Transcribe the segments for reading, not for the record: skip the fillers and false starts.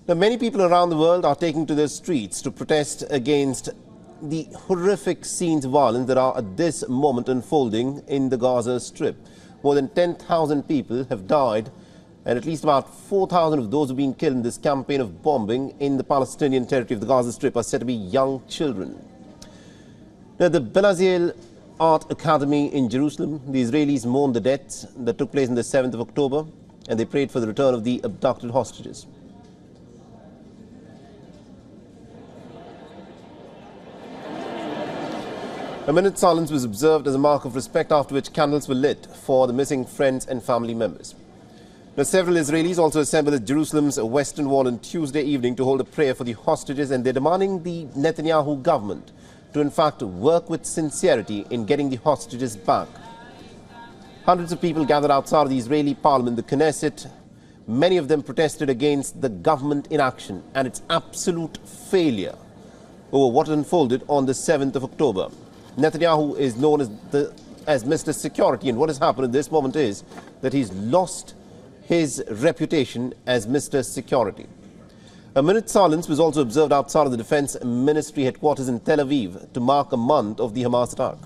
Now, many people around the world are taking to the streets to protest against the horrific scenes of violence that are at this moment unfolding in the Gaza Strip. More than 10,000 people have died, and at least about 4,000 of those who have been killed in this campaign of bombing in the Palestinian territory of the Gaza Strip are said to be young children. Now, the Bezalel Art Academy in Jerusalem, the Israelis mourned the deaths that took place on the 7th of October, and they prayed for the return of the abducted hostages. A minute's silence was observed as a mark of respect, after which candles were lit for the missing friends and family members. Now, several Israelis also assembled at Jerusalem's Western Wall on Tuesday evening to hold a prayer for the hostages, and they're demanding the Netanyahu government to in fact work with sincerity in getting the hostages back. Hundreds of people gathered outside the Israeli parliament, the Knesset. Many of them protested against the government inaction and its absolute failure over what unfolded on the 7th of October. Netanyahu is known as Mr. Security, and what has happened at this moment is that he's lost his reputation as Mr. Security. A minute's silence was also observed outside of the Defense Ministry headquarters in Tel Aviv to mark a month of the Hamas attack.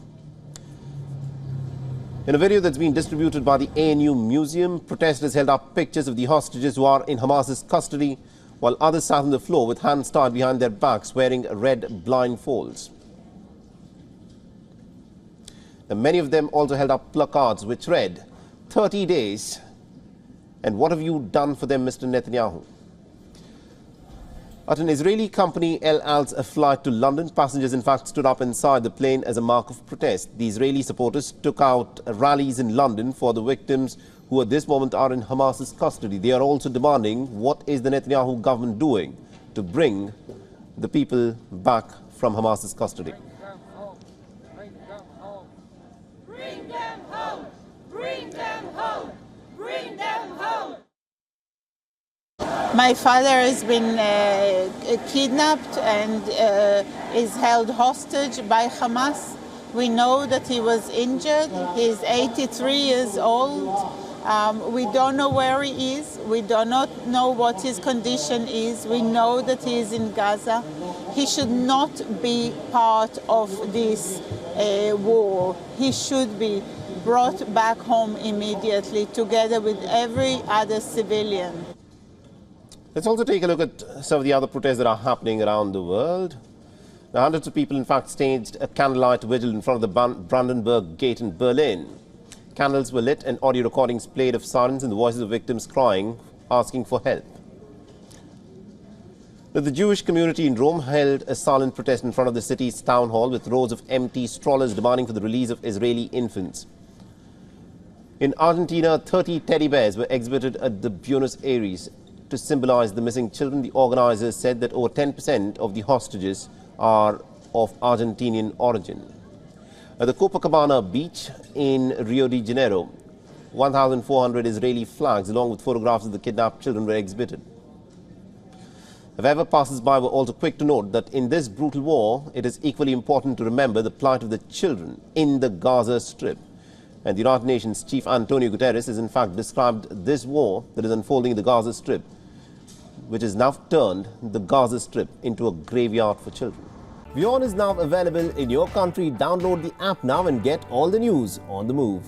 In a video that's been distributed by the ANU Museum, protesters held up pictures of the hostages who are in Hamas's custody, while others sat on the floor with hands tied behind their backs wearing red blindfolds. And many of them also held up placards which read, 30 days, and what have you done for them, Mr. Netanyahu? At an Israeli company, El Al's flight to London, passengers in fact stood up inside the plane as a mark of protest. The Israeli supporters took out rallies in London for the victims who at this moment are in Hamas's custody. They are also demanding, what is the Netanyahu government doing to bring the people back from Hamas's custody? Bring them home! Bring them home! Bring them home! My father has been kidnapped and is held hostage by Hamas. We know that he was injured. He's 83 years old. We don't know where he is. We do not know what his condition is. We know that he is in Gaza. He should not be part of this war. He should be brought back home immediately, together with every other civilian. Let's also take a look at some of the other protests that are happening around the world. Now, hundreds of people in fact staged a candlelight vigil in front of the Brandenburg Gate in Berlin. Candles were lit and audio recordings played of sirens and the voices of victims crying, asking for help. Now, the Jewish community in Rome held a silent protest in front of the city's town hall with rows of empty strollers demanding for the release of Israeli infants. In Argentina, 30 teddy bears were exhibited at the Buenos Aires to symbolize the missing children. The organizers said that over 10% of the hostages are of Argentinian origin. At the Copacabana beach in Rio de Janeiro, 1,400 Israeli flags along with photographs of the kidnapped children were exhibited. However, passers-by were also quick to note that in this brutal war, it is equally important to remember the plight of the children in the Gaza Strip. And the United Nations Chief Antonio Guterres has in fact described this war that is unfolding in the Gaza Strip, which has now turned the Gaza Strip into a graveyard for children. WION is now available in your country. Download the app now and get all the news on the move.